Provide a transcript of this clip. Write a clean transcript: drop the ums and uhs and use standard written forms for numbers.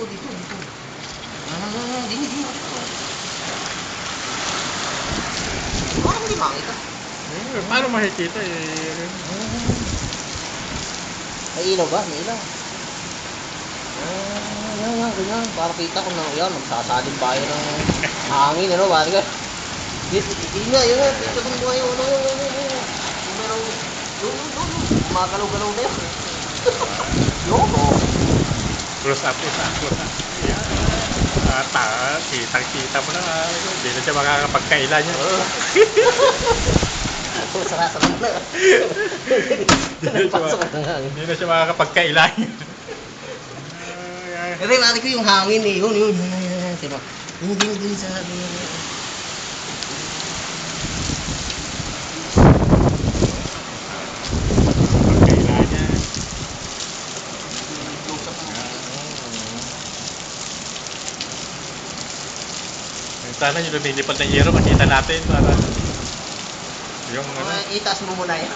dito. Dini. Parang hindi makita. Paano makikita eh? May ilaw ba? May ilaw. Ganyan. Para kita ko na yan. Magsasalim ba yun ng hangin, ano? Bari ka. Yun nga. Dito ko mo ngayon. Meron. Yun. Magalaw-galaw na yun. Yun. Close up. Kitang-kita mo na. Hindi na siya makakapagkaila niya. Sarap na. Hindi na siya makakapagkaila niya. Pero bari ko yung hangin eh. Yun. Sino? Dini sa Pagkaila niya. Sana yung lumilipad ng yero, makita natin para yung itaas mo muna yan.